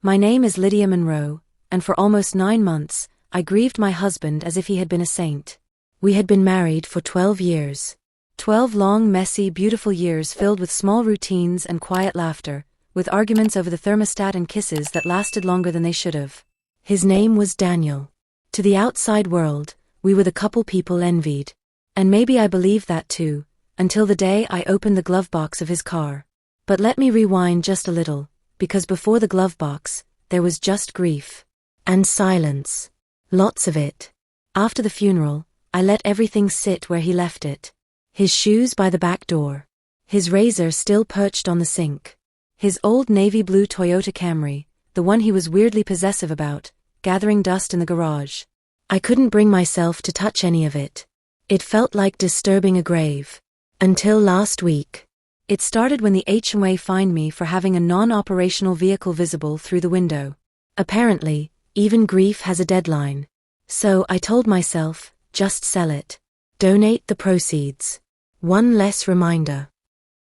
My name is Lydia Monroe, and for almost 9 months, I grieved my husband as if he had been a saint. We had been married for 12 years. 12 long, messy, beautiful years filled with small routines and quiet laughter, with arguments over the thermostat and kisses that lasted longer than they should have. His name was Daniel. To the outside world, we were the couple people envied. And maybe I believed that too, until the day I opened the glove box of his car. But let me rewind just a little, because before the glove box, there was just grief. And silence. Lots of it. After the funeral, I let everything sit where he left it. His shoes by the back door. His razor still perched on the sink. His old navy blue Toyota Camry, the one he was weirdly possessive about, gathering dust in the garage. I couldn't bring myself to touch any of it. It felt like disturbing a grave. Until last week. It started when the HMA fined me for having a non-operational vehicle visible through the window. Apparently, even grief has a deadline. So I told myself, just sell it. Donate the proceeds. One less reminder.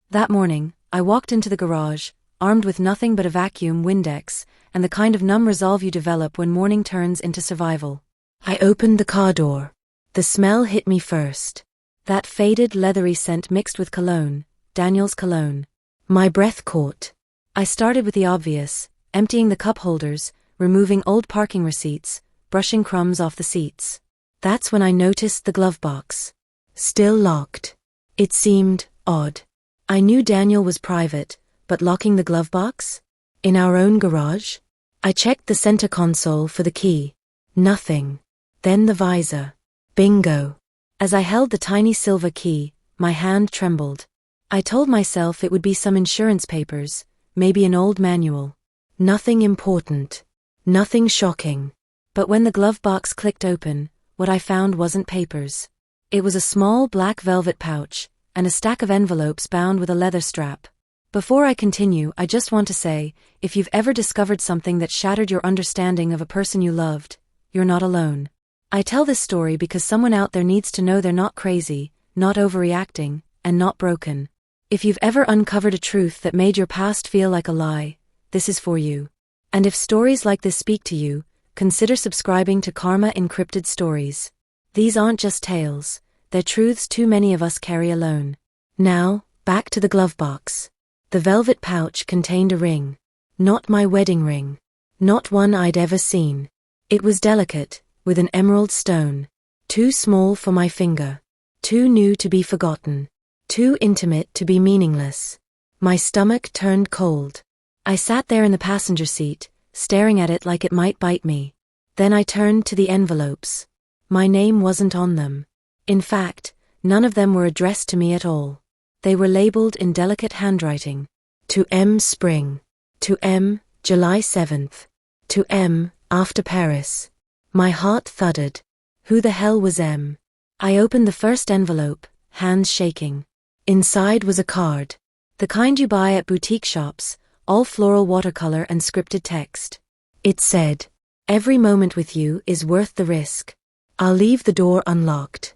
That morning, I walked into the garage, armed with nothing but a vacuum, Windex, and the kind of numb resolve you develop when morning turns into survival. I opened the car door. The smell hit me first. That faded, leathery scent mixed with cologne, Daniel's cologne. My breath caught. I started with the obvious, emptying the cup holders, removing old parking receipts, brushing crumbs off the seats. That's when I noticed the glove box. Still locked. It seemed odd. I knew Daniel was private, but locking the glove box? In our own garage? I checked the center console for the key. Nothing. Then the visor. Bingo. As I held the tiny silver key, my hand trembled. I told myself it would be some insurance papers, maybe an old manual. Nothing important. Nothing shocking. But when the glove box clicked open, what I found wasn't papers. It was a small black velvet pouch, and a stack of envelopes bound with a leather strap. Before I continue, I just want to say, if you've ever discovered something that shattered your understanding of a person you loved, you're not alone. I tell this story because someone out there needs to know they're not crazy, not overreacting, and not broken. If you've ever uncovered a truth that made your past feel like a lie, this is for you. And if stories like this speak to you, consider subscribing to Karma Encrypted Stories. These aren't just tales, they're truths too many of us carry alone. Now, back to the glove box. The velvet pouch contained a ring. Not my wedding ring. Not one I'd ever seen. It was delicate, with an emerald stone. Too small for my finger. Too new to be forgotten. Too intimate to be meaningless. My stomach turned cold. I sat there in the passenger seat, staring at it like it might bite me. Then I turned to the envelopes. My name wasn't on them. In fact, none of them were addressed to me at all. They were labeled in delicate handwriting. To M. Spring. To M. July 7th. To M. After Paris. My heart thudded. Who the hell was M? I opened the first envelope, hands shaking. Inside was a card. The kind you buy at boutique shops, all floral watercolor and scripted text. It said, "Every moment with you is worth the risk. I'll leave the door unlocked."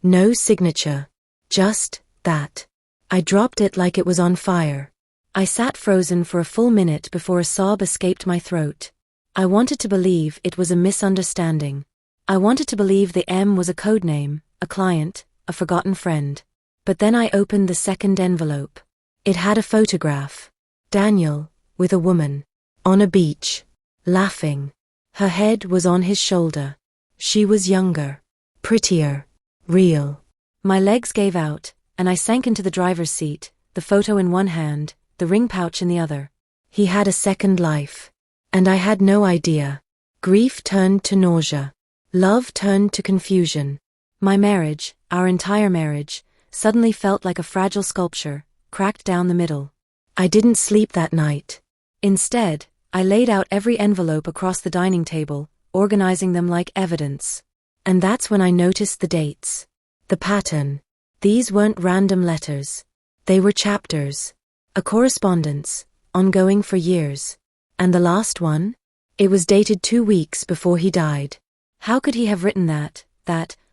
No signature. Just that. I dropped it like it was on fire. I sat frozen for a full minute before a sob escaped my throat. I wanted to believe it was a misunderstanding. I wanted to believe the M was a code name, a client, a forgotten friend. But then I opened the second envelope. It had a photograph. Daniel, with a woman. On a beach. Laughing. Her head was on his shoulder. She was younger. Prettier. Real. My legs gave out, and I sank into the driver's seat, the photo in one hand, the ring pouch in the other. He had a second life. And I had no idea. Grief turned to nausea. Love turned to confusion. My marriage, our entire marriage, suddenly felt like a fragile sculpture, cracked down the middle. I didn't sleep that night. Instead, I laid out every envelope across the dining table, organizing them like evidence. And that's when I noticed the dates. The pattern. These weren't random letters. They were chapters. A correspondence, ongoing for years. And the last one? It was dated 2 weeks before he died. How could he have written that,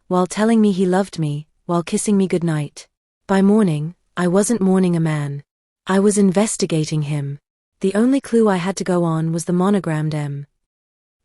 while telling me he loved me, while kissing me goodnight? By morning, I wasn't mourning a man. I was investigating him. The only clue I had to go on was the monogrammed M.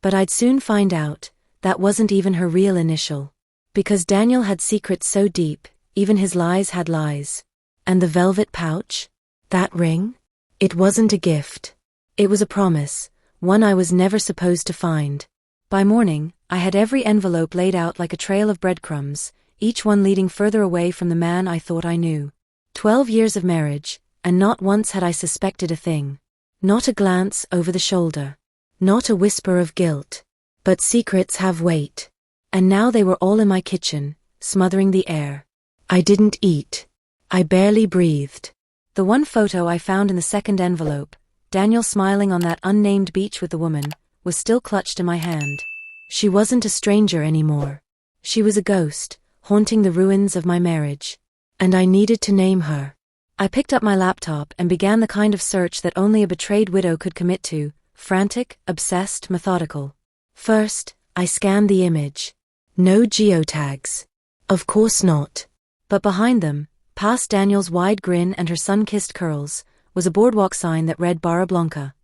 But I'd soon find out, that wasn't even her real initial. Because Daniel had secrets so deep, even his lies had lies. And the velvet pouch? That ring? It wasn't a gift. It was a promise, one I was never supposed to find. By morning, I had every envelope laid out like a trail of breadcrumbs, each one leading further away from the man I thought I knew. 12 years of marriage, and not once had I suspected a thing. Not a glance over the shoulder. Not a whisper of guilt. But secrets have weight. And now they were all in my kitchen, smothering the air. I didn't eat. I barely breathed. The one photo I found in the second envelope, Daniel smiling on that unnamed beach with the woman, was still clutched in my hand. She wasn't a stranger anymore. She was a ghost, haunting the ruins of my marriage. And I needed to name her. I picked up my laptop and began the kind of search that only a betrayed widow could commit to, frantic, obsessed, methodical. First, I scanned the image. No geotags. Of course not. But behind them, past Daniel's wide grin and her sun-kissed curls, was a boardwalk sign that read Barra Blanca.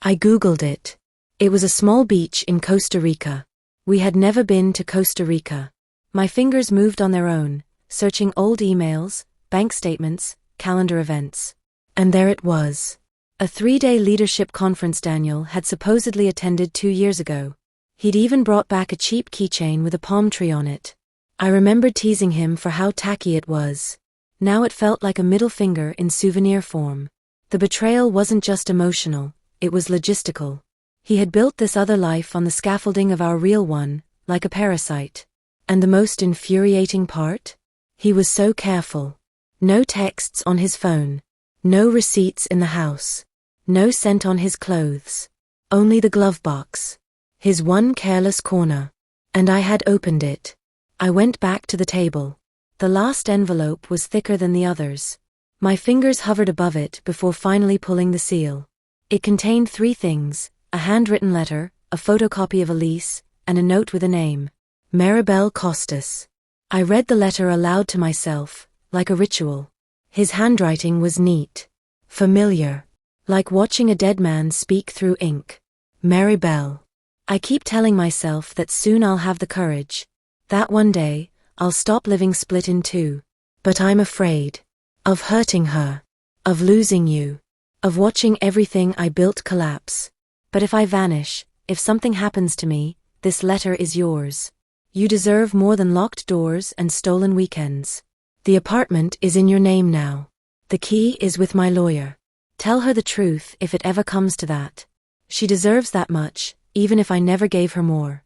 I Googled it. It was a small beach in Costa Rica. We had never been to Costa Rica. My fingers moved on their own, searching old emails, bank statements, calendar events. And there it was. A 3-day leadership conference Daniel had supposedly attended 2 years ago. He'd even brought back a cheap keychain with a palm tree on it. I remembered teasing him for how tacky it was. Now it felt like a middle finger in souvenir form. The betrayal wasn't just emotional, it was logistical. He had built this other life on the scaffolding of our real one, like a parasite. And the most infuriating part? He was so careful. No texts on his phone. No receipts in the house. No scent on his clothes. Only the Glovebox. His one careless corner. And I had opened it. I went back to the table. The last envelope was thicker than the others. My fingers hovered above it before finally pulling the seal. It contained 3 things, a handwritten letter, a photocopy of a lease, and a note with a name. Maribel Costas. I read the letter aloud to myself, like a ritual. His handwriting was neat. Familiar. Like watching a dead man speak through ink. Maribel. I keep telling myself that soon I'll have the courage. That one day, I'll stop living split in 2. But I'm afraid. Of hurting her. Of losing you. Of watching everything I built collapse. But if I vanish, if something happens to me, this letter is yours. You deserve more than locked doors and stolen weekends. The apartment is in your name now. The key is with my lawyer. Tell her the truth if it ever comes to that. She deserves that much, even if I never gave her more.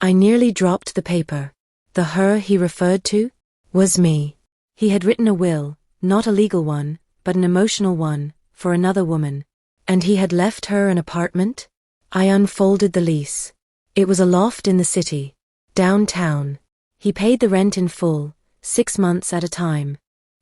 I nearly dropped the paper. The her he referred to? Was me. He had written a will, not a legal one, but an emotional one, for another woman. And he had left her an apartment? I unfolded the lease. It was a loft in the city. Downtown. He paid the rent in full, 6 months at a time.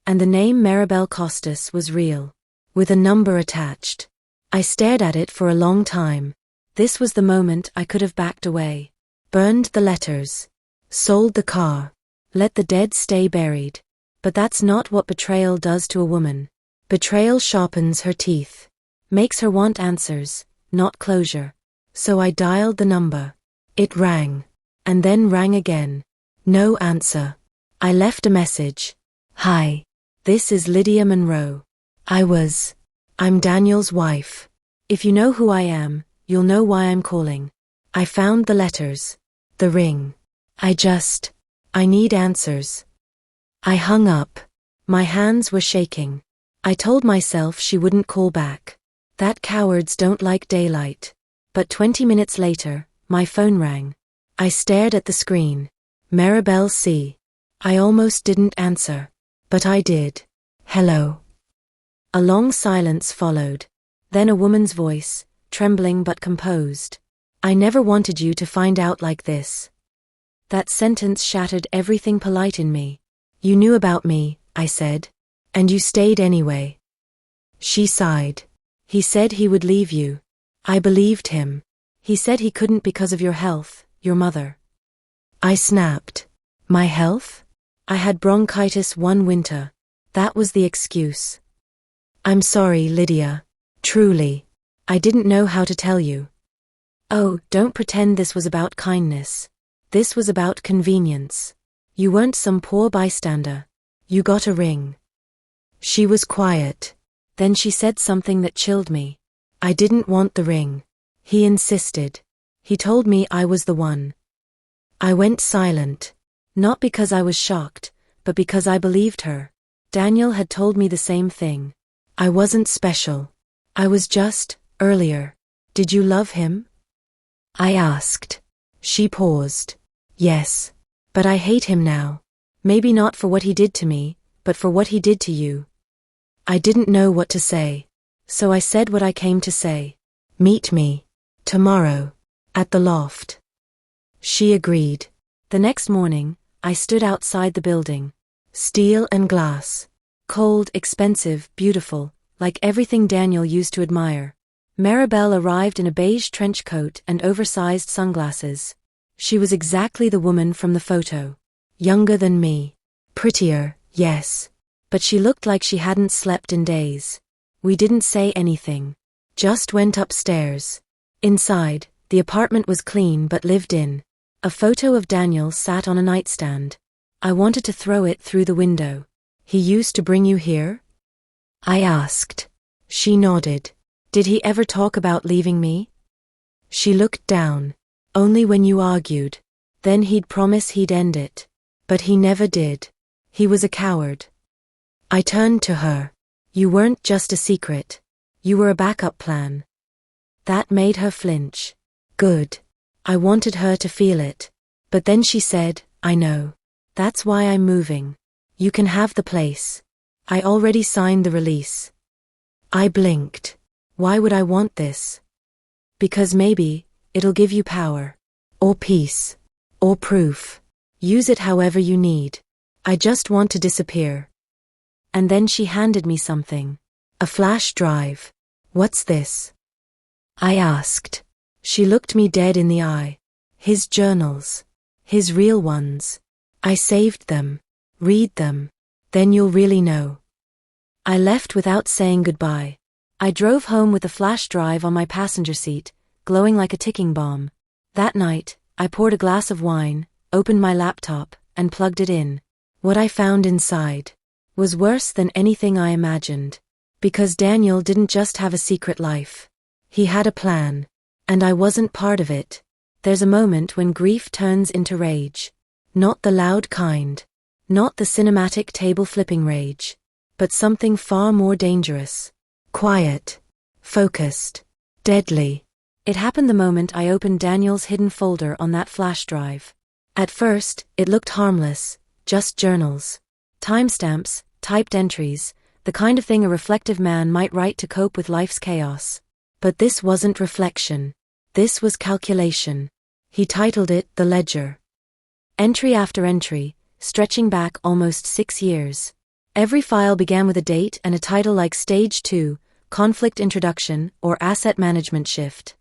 And the name Maribel Costas was real. With a number attached. I stared at it for a long time. This was the moment I could have backed away. Burned the letters. Sold the car. Let the dead stay buried. But that's not what betrayal does to a woman. Betrayal sharpens her teeth. Makes her want answers, not closure. So I dialed the number. It rang. And then rang again. No answer. I left a message. Hi. This is Lydia Monroe. I'm Daniel's wife. If you know who I am, you'll know why I'm calling. I found the letters. The ring. I need answers. I hung up. My hands were shaking. I told myself she wouldn't call back. That cowards don't like daylight. But 20 minutes later, my phone rang. I stared at the screen. Maribel C. I almost didn't answer. But I did. Hello. A long silence followed. Then a woman's voice, trembling but composed. I never wanted you to find out like this. That sentence shattered everything polite in me. You knew about me, I said. And you stayed anyway. She sighed. He said he would leave you. I believed him. He said he couldn't because of your health, your mother. I snapped. My health? I had bronchitis one winter. That was the excuse. I'm sorry, Lydia. Truly. I didn't know how to tell you. Oh, don't pretend this was about kindness. This was about convenience. You weren't some poor bystander. You got a ring. She was quiet. Then she said something that chilled me. I didn't want the ring. He insisted. He told me I was the one. I went silent. Not because I was shocked, but because I believed her. Daniel had told me the same thing. I wasn't special. I was just, earlier. Did you love him? I asked. She paused. Yes. But I hate him now. Maybe not for what he did to me, but for what he did to you. I didn't know what to say. So I said what I came to say. Meet me. Tomorrow. At the loft. She agreed. The next morning, I stood outside the building. Steel and glass. Cold, expensive, beautiful, like everything Daniel used to admire. Maribel arrived in a beige trench coat and oversized sunglasses. She was exactly the woman from the photo. Younger than me. Prettier, yes. But she looked like she hadn't slept in days. We didn't say anything. Just went upstairs. Inside, the apartment was clean but lived in. A photo of Daniel sat on a nightstand. I wanted to throw it through the window. He used to bring you here? I asked. She nodded. Did he ever talk about leaving me? She looked down. Only when you argued. Then he'd promise he'd end it. But he never did. He was a coward. I turned to her. You weren't just a secret. You were a backup plan. That made her flinch. Good. I wanted her to feel it. But then she said, I know. That's why I'm moving. You can have the place. I already signed the release. I blinked. Why would I want this? Because maybe, it'll give you power. Or peace. Or proof. Use it however you need. I just want to disappear. And then she handed me something. A flash drive. What's this? I asked. She looked me dead in the eye. His journals. His real ones. I saved them. Read them. Then you'll really know. I left without saying goodbye. I drove home with the flash drive on my passenger seat, glowing like a ticking bomb. That night, I poured a glass of wine, opened my laptop, and plugged it in. What I found inside was worse than anything I imagined. Because Daniel didn't just have a secret life. He had a plan. And I wasn't part of it. There's a moment when grief turns into rage. Not the loud kind. Not the cinematic table-flipping rage. But something far more dangerous. Quiet. Focused. Deadly. It happened the moment I opened Daniel's hidden folder on that flash drive. At first, it looked harmless. Just journals. Timestamps, typed entries, the kind of thing a reflective man might write to cope with life's chaos. But this wasn't reflection. This was calculation. He titled it The Ledger. Entry after entry, stretching back almost 6 years. Every file began with a date and a title like Stage 2, Conflict Introduction, or Asset Management Shift.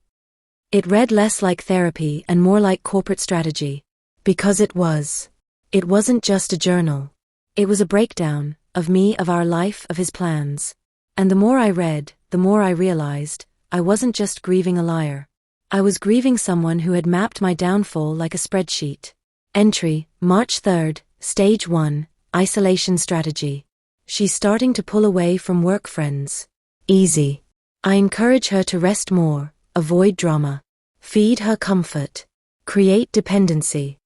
It read less like therapy and more like corporate strategy. Because it was. It wasn't just a journal. It was a breakdown, of me, of our life, of his plans. And the more I read, the more I realized, I wasn't just grieving a liar. I was grieving someone who had mapped my downfall like a spreadsheet. Entry, March 3rd, Stage 1, Isolation Strategy. She's starting to pull away from work friends. Easy. I encourage her to rest more, avoid drama. Feed her comfort. Create dependency.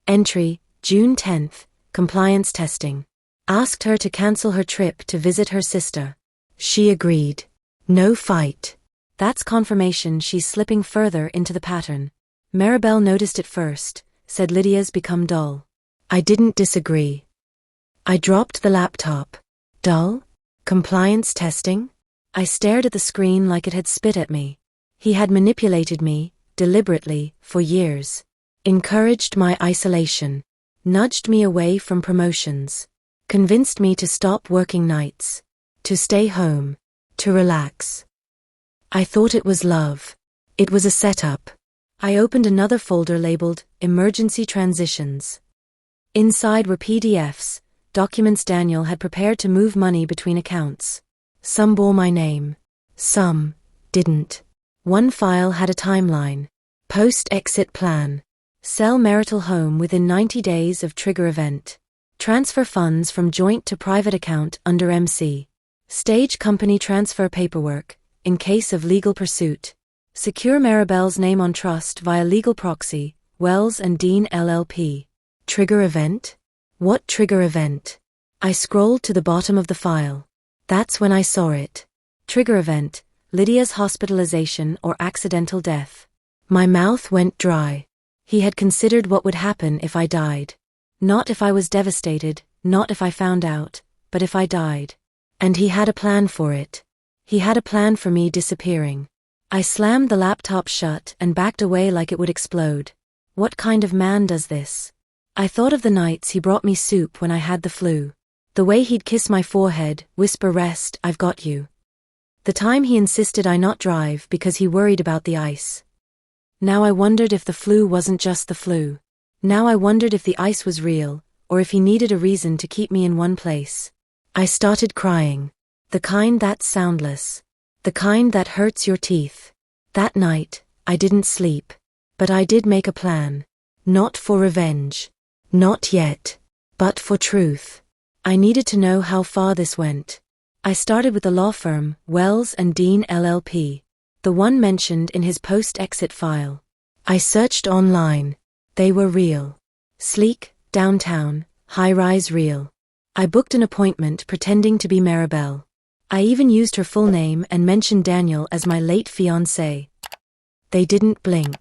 Entry, June 10th, Compliance Testing. Asked her to cancel her trip to visit her sister. She agreed. No fight. That's confirmation she's slipping further into the pattern. Maribel noticed it first, said Lydia's become dull. I didn't disagree. I dropped the laptop. Dull? Compliance testing? I stared at the screen like it had spit at me. He had manipulated me, deliberately, for years. Encouraged my isolation. Nudged me away from promotions. Convinced me to stop working nights. To stay home. To relax. I thought it was love. It was a setup. I opened another folder labeled Emergency Transitions. Inside were PDFs, documents Daniel had prepared to move money between accounts. Some bore my name. Some didn't. One file had a timeline. Post-exit plan. Sell marital home within 90 days of trigger event. Transfer funds from joint to private account under MC. Stage company transfer paperwork, in case of legal pursuit. Secure Maribel's name on trust via legal proxy, Wells and Dean LLP. Trigger event? What trigger event? I scrolled to the bottom of the file. That's when I saw it. Trigger event, Lydia's hospitalization or accidental death. My mouth went dry. He had considered what would happen if I died. Not if I was devastated, not if I found out, but if I died. And he had a plan for it. He had a plan for me disappearing. I slammed the laptop shut and backed away like it would explode. What kind of man does this? I thought of the nights he brought me soup when I had the flu. The way he'd kiss my forehead, whisper rest, I've got you. The time he insisted I not drive because he worried about the ice. Now I wondered if the flu wasn't just the flu. Now I wondered if the ice was real, or if he needed a reason to keep me in one place. I started crying. The kind that's soundless. The kind that hurts your teeth. That night, I didn't sleep. But I did make a plan. Not for revenge. Not yet. But for truth. I needed to know how far this went. I started with the law firm, Wells and Dean LLP. The one mentioned in his post-exit file. I searched online. They were real. Sleek, downtown, high-rise real. I booked an appointment pretending to be Maribel. I even used her full name and mentioned Daniel as my late fiancé. They didn't blink.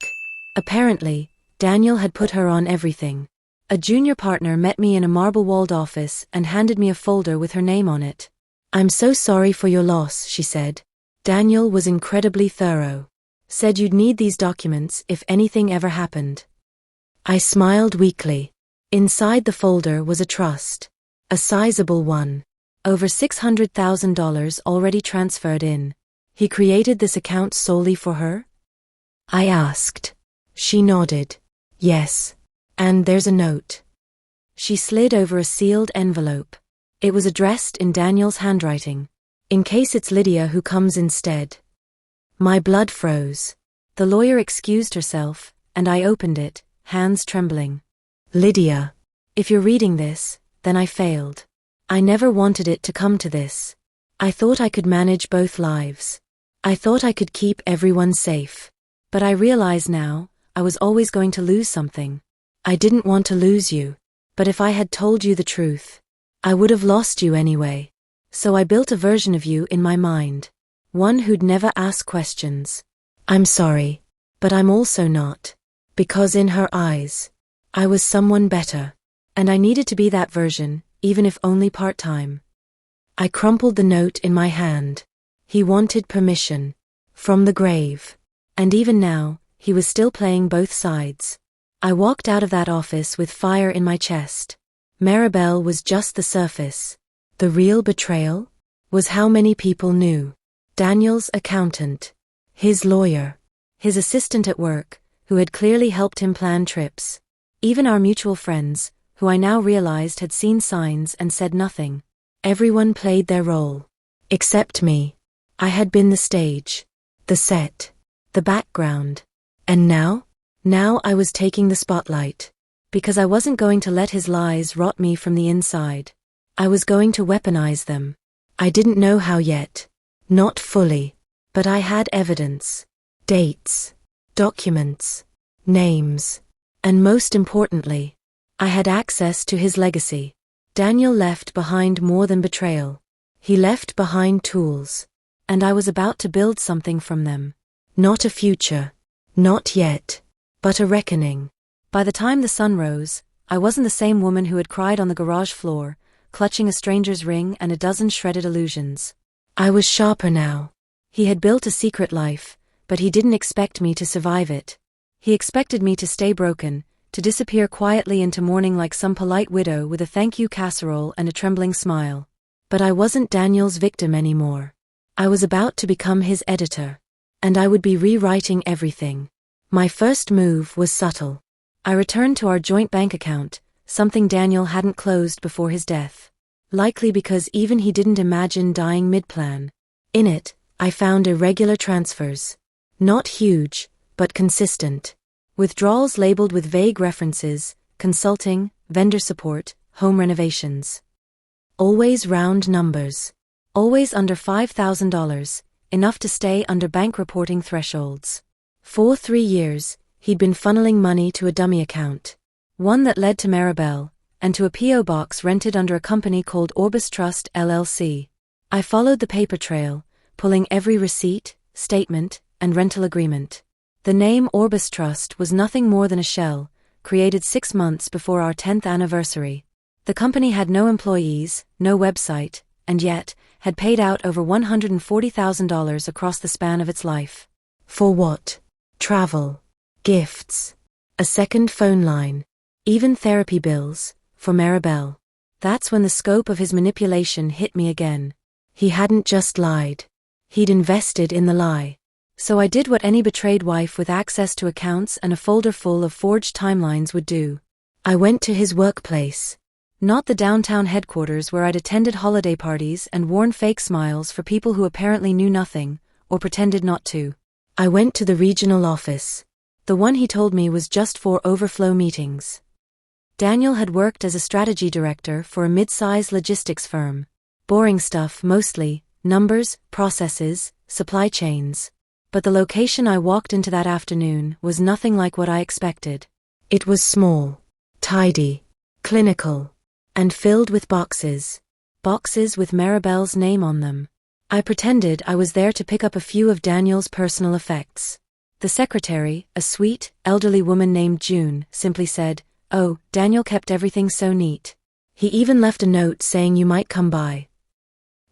Apparently, Daniel had put her on everything. A junior partner met me in a marble-walled office and handed me a folder with her name on it. I'm so sorry for your loss, she said. Daniel was incredibly thorough. Said you'd need these documents if anything ever happened. I smiled weakly. Inside the folder was a trust. A sizable one. Over $600,000 already transferred in. He created this account solely for her? I asked. She nodded. Yes. And there's a note. She slid over a sealed envelope. It was addressed in Daniel's handwriting. In case it's Lydia who comes instead. My blood froze. The lawyer excused herself, and I opened it, hands trembling. Lydia. If you're reading this, then I failed. I never wanted it to come to this. I thought I could manage both lives. I thought I could keep everyone safe. But I realize now, I was always going to lose something. I didn't want to lose you. But if I had told you the truth, I would have lost you anyway. So I built a version of you in my mind. One who'd never ask questions. I'm sorry. But I'm also not. Because in her eyes, I was someone better. And I needed to be that version, even if only part-time. I crumpled the note in my hand. He wanted permission. From the grave. And even now, he was still playing both sides. I walked out of that office with fire in my chest. Maribel was just the surface. The real betrayal? Was how many people knew. Daniel's accountant. His lawyer. His assistant at work, who had clearly helped him plan trips. Even our mutual friends, who I now realized had seen signs and said nothing. Everyone played their role. Except me. I had been the stage. The set. The background. And now? Now I was taking the spotlight. Because I wasn't going to let his lies rot me from the inside. I was going to weaponize them. I didn't know how yet. Not fully. But I had evidence. Dates. Documents. Names. And most importantly, I had access to his legacy. Daniel left behind more than betrayal. He left behind tools. And I was about to build something from them. Not a future. Not yet. But a reckoning. By the time the sun rose, I wasn't the same woman who had cried on the garage floor, clutching a stranger's ring and a dozen shredded illusions. I was sharper now. He had built a secret life, but he didn't expect me to survive it. He expected me to stay broken, to disappear quietly into mourning like some polite widow with a thank you casserole and a trembling smile. But I wasn't Daniel's victim anymore. I was about to become his editor. And I would be rewriting everything. My first move was subtle. I returned to our joint bank account, something Daniel hadn't closed before his death. Likely because even he didn't imagine dying mid-plan. In it, I found irregular transfers. Not huge, but consistent. Withdrawals labeled with vague references: consulting, vendor support, home renovations. Always round numbers. Always under $5,000, enough to stay under bank reporting thresholds. For 3 years, he'd been funneling money to a dummy account. One that led to Maribel, and to a P.O. box rented under a company called Orbis Trust LLC. I followed the paper trail, pulling every receipt, statement, and rental agreement. The name Orbis Trust was nothing more than a shell, created 6 months before our 10th anniversary. The company had no employees, no website, and yet had paid out over $140,000 across the span of its life. For what? Travel. Gifts. A second phone line. Even therapy bills, for Maribel. That's when the scope of his manipulation hit me again. He hadn't just lied. He'd invested in the lie. So I did what any betrayed wife with access to accounts and a folder full of forged timelines would do. I went to his workplace. Not the downtown headquarters where I'd attended holiday parties and worn fake smiles for people who apparently knew nothing, or pretended not to. I went to the regional office. The one he told me was just for overflow meetings. Daniel had worked as a strategy director for a mid-size logistics firm. Boring stuff mostly, numbers, processes, supply chains. But the location I walked into that afternoon was nothing like what I expected. It was small, tidy, clinical, and filled with boxes. Boxes with Maribel's name on them. I pretended I was there to pick up a few of Daniel's personal effects. The secretary, a sweet, elderly woman named June, simply said, "Oh, Daniel kept everything so neat. He even left a note saying you might come by."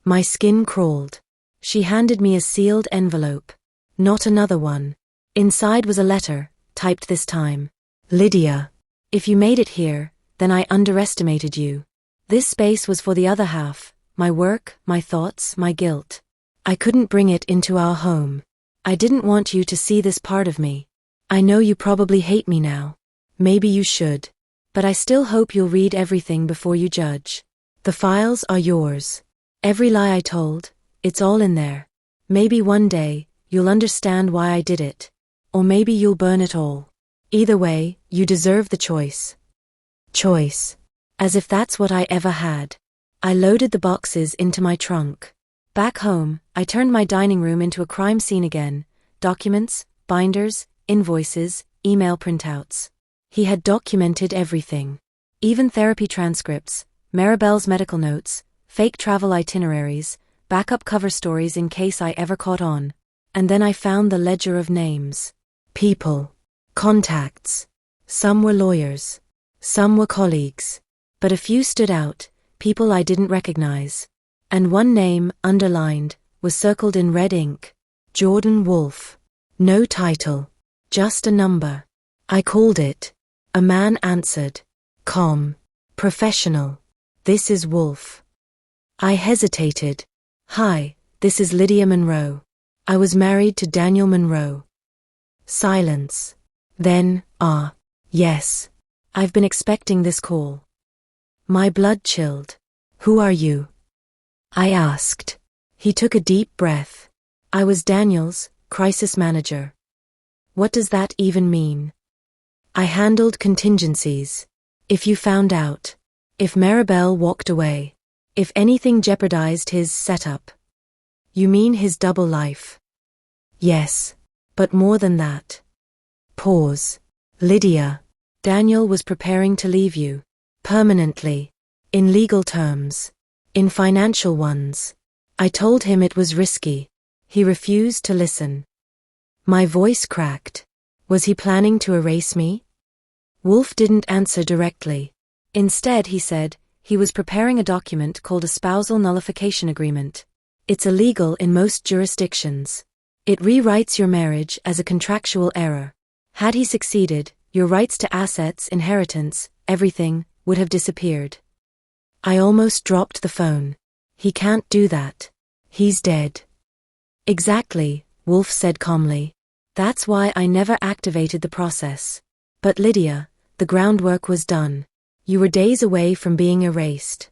My skin crawled. She handed me a sealed envelope. Not another one. Inside was a letter, typed this time. "Lydia, if you made it here, then I underestimated you. This space was for the other half, my work, my thoughts, my guilt. I couldn't bring it into our home. I didn't want you to see this part of me. I know you probably hate me now. Maybe you should. But I still hope you'll read everything before you judge. The files are yours. Every lie I told, it's all in there. Maybe one day, you'll understand why I did it. Or maybe you'll burn it all. Either way, you deserve the choice." Choice. As if that's what I ever had. I loaded the boxes into my trunk. Back home, I turned my dining room into a crime scene again. Documents, binders, invoices, email printouts. He had documented everything. Even therapy transcripts, Maribel's medical notes, fake travel itineraries, backup cover stories in case I ever caught on. And then I found the ledger of names. People. Contacts. Some were lawyers. Some were colleagues. But a few stood out, people I didn't recognize. And one name, underlined, was circled in red ink. Jordan Wolfe. No title. Just a number. I called it. A man answered. Calm. Professional. "This is Wolfe." I hesitated. "Hi, this is Lydia Monroe. I was married to Daniel Monroe." Silence. Then, yes. I've been expecting this call. My blood chilled. "Who are you?" I asked. He took a deep breath. "I was Daniel's crisis manager." "What does that even mean?" "I handled contingencies. If you found out. If Maribel walked away. If anything jeopardized his setup." "You mean his double life?" "Yes. But more than that." Pause. "Lydia, Daniel was preparing to leave you. Permanently. In legal terms. In financial ones. I told him it was risky. He refused to listen." My voice cracked. Was he planning to erase me? Wolfe didn't answer directly. Instead, he said, he was preparing a document called a spousal nullification agreement. It's illegal in most jurisdictions. It rewrites your marriage as a contractual error. Had he succeeded, your rights to assets, inheritance, everything, would have disappeared. I almost dropped the phone. "He can't do that. He's dead." "Exactly," Wolfe said calmly. "That's why I never activated the process. But Lydia, the groundwork was done. You were days away from being erased."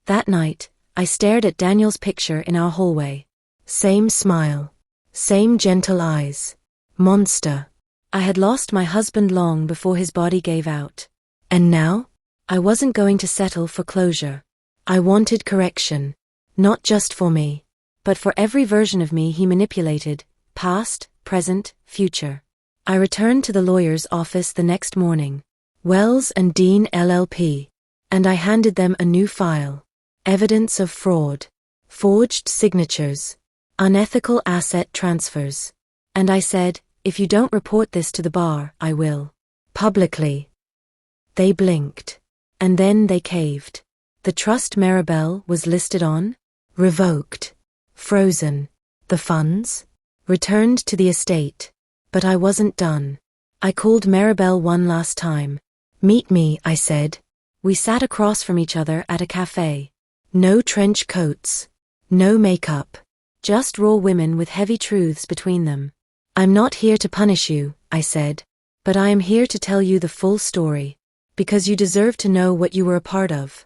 That night, I stared at Daniel's picture in our hallway. Same smile. Same gentle eyes. Monster. I had lost my husband long before his body gave out. And now? I wasn't going to settle for closure. I wanted correction. Not just for me, but for every version of me he manipulated, past, present, future. I returned to the lawyer's office the next morning, Wells and Dean LLP, and I handed them a new file. Evidence of fraud. Forged signatures. Unethical asset transfers. And I said, if you don't report this to the bar, I will. Publicly. They blinked. And then they caved. The trust Maribel was listed on? Revoked. Frozen. The funds? Returned to the estate. But I wasn't done. I called Maribel one last time. Meet me, I said. We sat across from each other at a cafe. No trench coats. No makeup. Just raw women with heavy truths between them. I'm not here to punish you, I said. But I am here to tell you the full story. Because you deserve to know what you were a part of.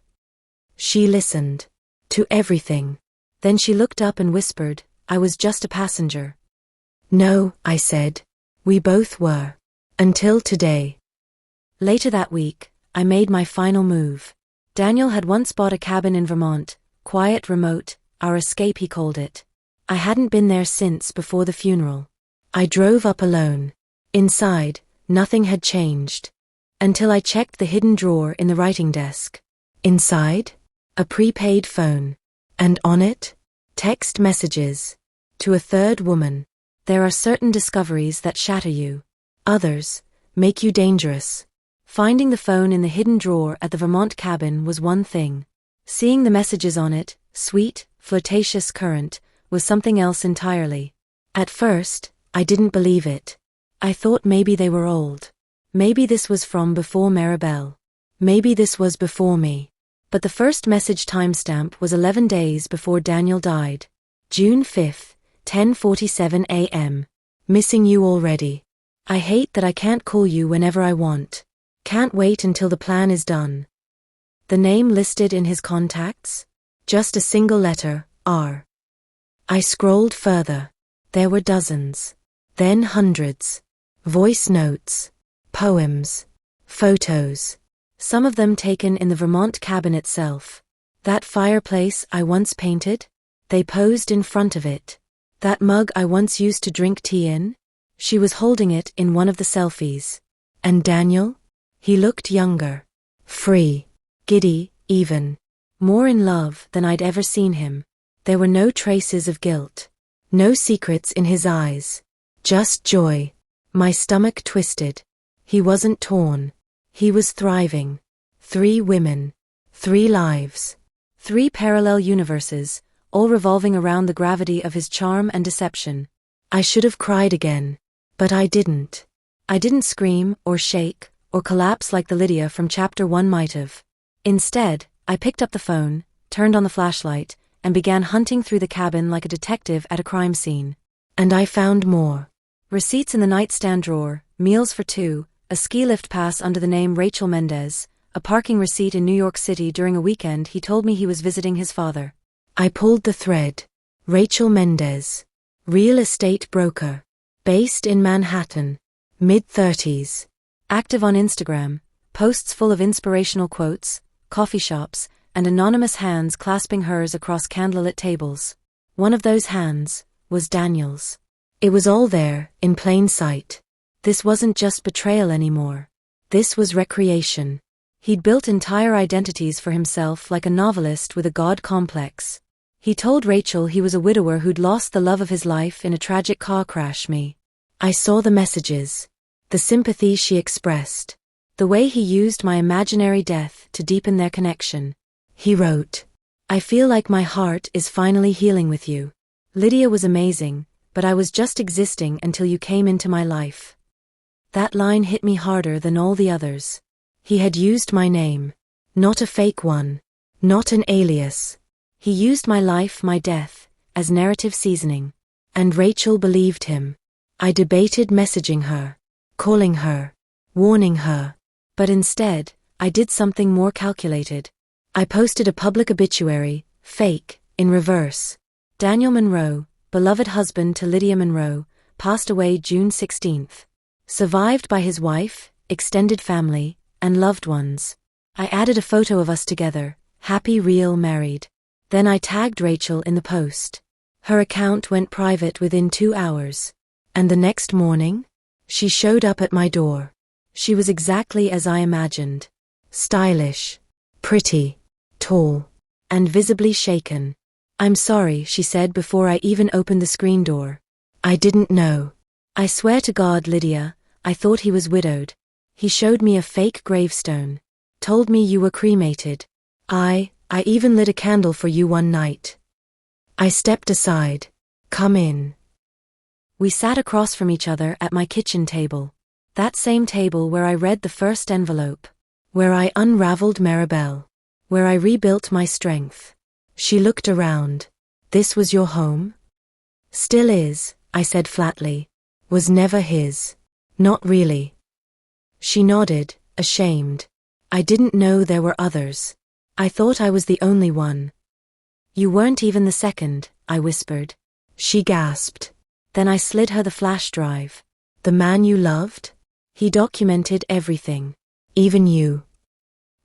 She listened. To everything. Then she looked up and whispered, I was just a passenger. No, I said. We both were. Until today. Later that week, I made my final move. Daniel had once bought a cabin in Vermont, quiet, remote, our escape he called it. I hadn't been there since before the funeral. I drove up alone. Inside, nothing had changed. Until I checked the hidden drawer in the writing desk. Inside? A prepaid phone. And on it? Text messages. To a third woman. There are certain discoveries that shatter you. Others make you dangerous. Finding the phone in the hidden drawer at the Vermont cabin was one thing. Seeing the messages on it, sweet, flirtatious, current, was something else entirely. At first, I didn't believe it. I thought maybe they were old. Maybe this was from before Maribel. Maybe this was before me. But the first message timestamp was 11 days before Daniel died. June 5th, 10:47 a.m. Missing you already. I hate that I can't call you whenever I want. Can't wait until the plan is done. The name listed in his contacts? Just a single letter, R. I scrolled further. There were dozens. Then hundreds. Voice notes. Poems. Photos. Some of them taken in the Vermont cabin itself. That fireplace I once painted? They posed in front of it. That mug I once used to drink tea in? She was holding it in one of the selfies. And Daniel? He looked younger. Free. Giddy, even. More in love than I'd ever seen him. There were no traces of guilt. No secrets in his eyes. Just joy. My stomach twisted. He wasn't torn. He was thriving. 3 women. 3 lives. 3 parallel universes, all revolving around the gravity of his charm and deception. I should have cried again. But I didn't. I didn't scream, or shake, or collapse like the Lydia from Chapter 1 might have. Instead, I picked up the phone, turned on the flashlight, and began hunting through the cabin like a detective at a crime scene. And I found more. Receipts in the nightstand drawer, meals for 2, a ski lift pass under the name Rachel Mendez, a parking receipt in New York City during a weekend he told me he was visiting his father. I pulled the thread. Rachel Mendez. Real estate broker. Based in Manhattan. Mid-30s. Active on Instagram. Posts full of inspirational quotes, coffee shops, and anonymous hands clasping hers across candlelit tables. One of those hands was Daniel's. It was all there, in plain sight. This wasn't just betrayal anymore. This was recreation. He'd built entire identities for himself like a novelist with a god complex. He told Rachel he was a widower who'd lost the love of his life in a tragic car crash. I saw the messages. The sympathy she expressed. The way he used my imaginary death to deepen their connection. He wrote, I feel like my heart is finally healing with you. Lydia was amazing, but I was just existing until you came into my life. That line hit me harder than all the others. He had used my name. Not a fake one. Not an alias. He used my life, my death, as narrative seasoning. And Rachel believed him. I debated messaging her. Calling her. Warning her. But instead, I did something more calculated. I posted a public obituary, fake, in reverse. Daniel Monroe, beloved husband to Lydia Monroe, passed away June 16. Survived by his wife, extended family, and loved ones. I added a photo of us together, happy, real, married. Then I tagged Rachel in the post. Her account went private within 2 hours. And the next morning, she showed up at my door. She was exactly as I imagined. Stylish, pretty, tall, and visibly shaken. "I'm sorry," she said before I even opened the screen door. "I didn't know. I swear to God, Lydia, I thought he was widowed. He showed me a fake gravestone. Told me you were cremated. I even lit a candle for you one night." I stepped aside. "Come in." We sat across from each other at my kitchen table. That same table where I read the first envelope. Where I unraveled Maribel. Where I rebuilt my strength. She looked around. "This was your home?" "Still is," I said flatly. "Was never his." "Not really." She nodded, ashamed. "I didn't know there were others. I thought I was the only one." "You weren't even the second," I whispered. She gasped. Then I slid her the flash drive. "The man you loved? He documented everything. Even you."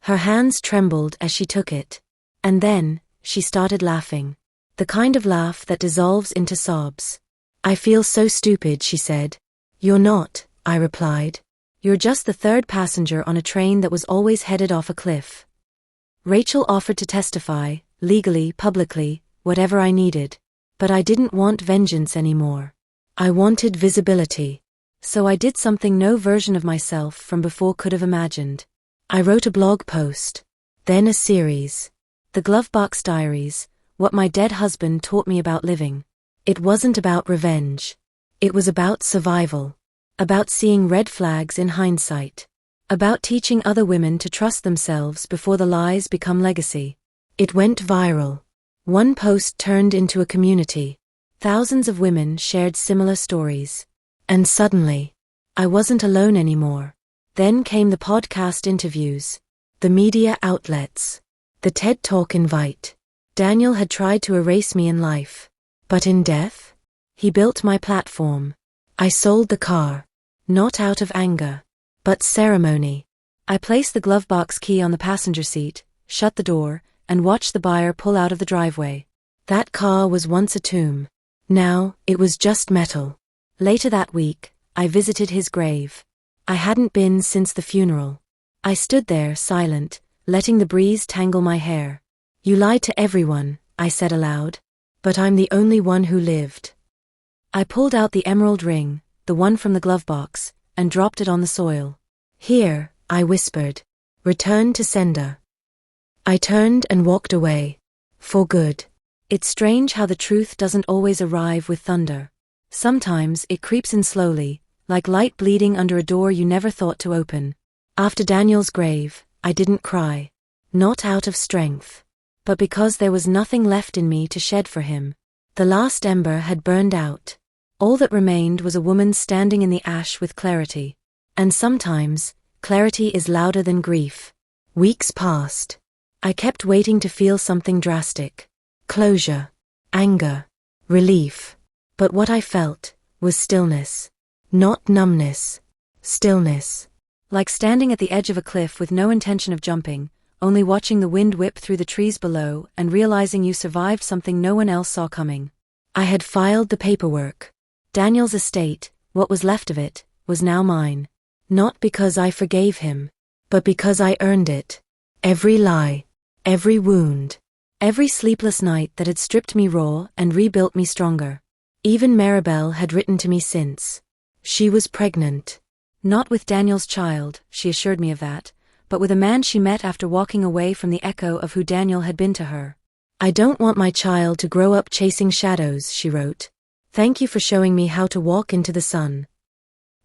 Her hands trembled as she took it. And then, she started laughing. The kind of laugh that dissolves into sobs. "I feel so stupid," she said. "You're not," I replied. "You're just the third passenger on a train that was always headed off a cliff." Rachel offered to testify, legally, publicly, whatever I needed. But I didn't want vengeance anymore. I wanted visibility. So I did something no version of myself from before could have imagined. I wrote a blog post. Then a series. The Glovebox Diaries, what my dead husband taught me about living. It wasn't about revenge. It was about survival. About seeing red flags in hindsight. About teaching other women to trust themselves before the lies become legacy. It went viral. One post turned into a community. Thousands of women shared similar stories. And suddenly, I wasn't alone anymore. Then came the podcast interviews. The media outlets. The TED Talk invite. Daniel had tried to erase me in life. But in death? He built my platform. I sold the car. Not out of anger. But ceremony. I placed the glovebox key on the passenger seat, shut the door, and watched the buyer pull out of the driveway. That car was once a tomb. Now, it was just metal. Later that week, I visited his grave. I hadn't been since the funeral. I stood there, silent, letting the breeze tangle my hair. "You lied to everyone," I said aloud. "But I'm the only one who lived." I pulled out the emerald ring, the one from the glovebox, and dropped it on the soil. "Here," I whispered. "Return to sender." I turned and walked away. For good. It's strange how the truth doesn't always arrive with thunder. Sometimes it creeps in slowly, like light bleeding under a door you never thought to open. After Daniel's grave, I didn't cry. Not out of strength. But because there was nothing left in me to shed for him. The last ember had burned out. All that remained was a woman standing in the ash with clarity. And sometimes, clarity is louder than grief. Weeks passed. I kept waiting to feel something drastic. Closure. Anger. Relief. But what I felt was stillness. Not numbness. Stillness. Like standing at the edge of a cliff with no intention of jumping, only watching the wind whip through the trees below and realizing you survived something no one else saw coming. I had filed the paperwork. Daniel's estate, what was left of it, was now mine. Not because I forgave him, but because I earned it. Every lie. Every wound. Every sleepless night that had stripped me raw and rebuilt me stronger. Even Maribel had written to me since. She was pregnant. Not with Daniel's child, she assured me of that, but with a man she met after walking away from the echo of who Daniel had been to her. "I don't want my child to grow up chasing shadows," she wrote. "Thank you for showing me how to walk into the sun."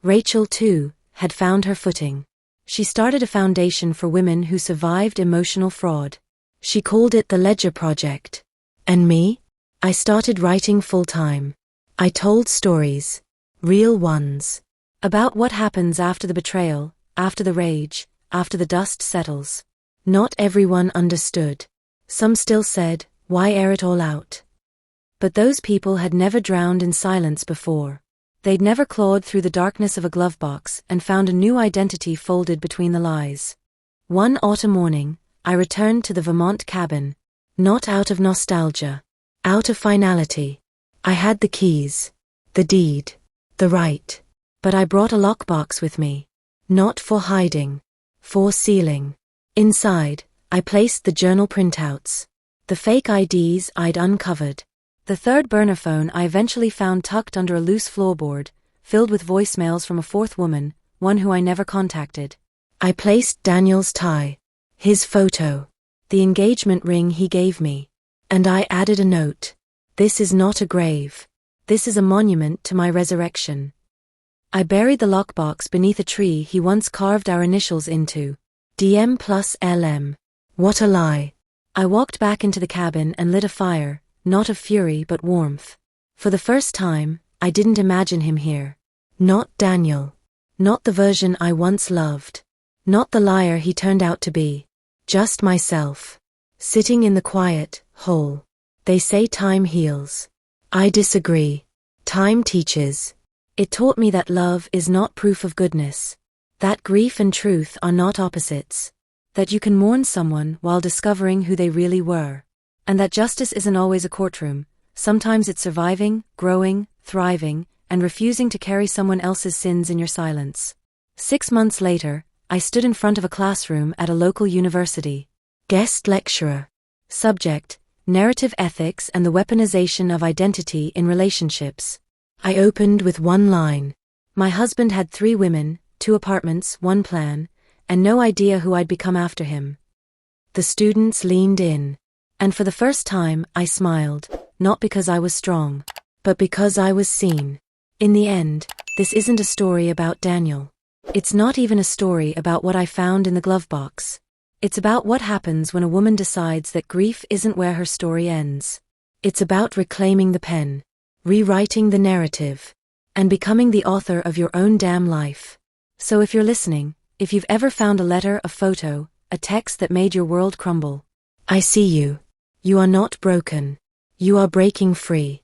Rachel, too, had found her footing. She started a foundation for women who survived emotional fraud. She called it the Ledger Project. And me? I started writing full-time. I told stories. Real ones. About what happens after the betrayal, after the rage, after the dust settles. Not everyone understood. Some still said, "Why air it all out?" But those people had never drowned in silence before. They'd never clawed through the darkness of a glovebox and found a new identity folded between the lies. One autumn morning, I returned to the Vermont cabin, not out of nostalgia, out of finality. I had the keys, the deed, the right, but I brought a lockbox with me, not for hiding, for sealing. Inside, I placed the journal printouts, the fake IDs I'd uncovered, the third burner phone I eventually found tucked under a loose floorboard, filled with voicemails from a fourth woman, one who I never contacted. I placed Daniel's tie, his photo, the engagement ring he gave me, and I added a note. This is not a grave. This is a monument to my resurrection. I buried the lockbox beneath a tree he once carved our initials into. DM plus LM. What a lie. I walked back into the cabin and lit a fire, not of fury but warmth. For the first time, I didn't imagine him here. Not Daniel. Not the version I once loved. Not the liar he turned out to be. Just myself. Sitting in the quiet, hole. They say time heals. I disagree. Time teaches. It taught me that love is not proof of goodness. That grief and truth are not opposites. That you can mourn someone while discovering who they really were. And that justice isn't always a courtroom. Sometimes it's surviving, growing, thriving, and refusing to carry someone else's sins in your silence. 6 months later, I stood in front of a classroom at a local university. Guest lecturer. Subject: Narrative Ethics and the Weaponization of Identity in Relationships. I opened with one line. My husband had 3 women, 2 apartments, 1 plan, and no idea who I'd become after him. The students leaned in. And for the first time, I smiled, not because I was strong, but because I was seen. In the end, this isn't a story about Daniel. It's not even a story about what I found in the glovebox. It's about what happens when a woman decides that grief isn't where her story ends. It's about reclaiming the pen, rewriting the narrative, and becoming the author of your own damn life. So if you're listening, if you've ever found a letter, a photo, a text that made your world crumble, I see you. You are not broken. You are breaking free.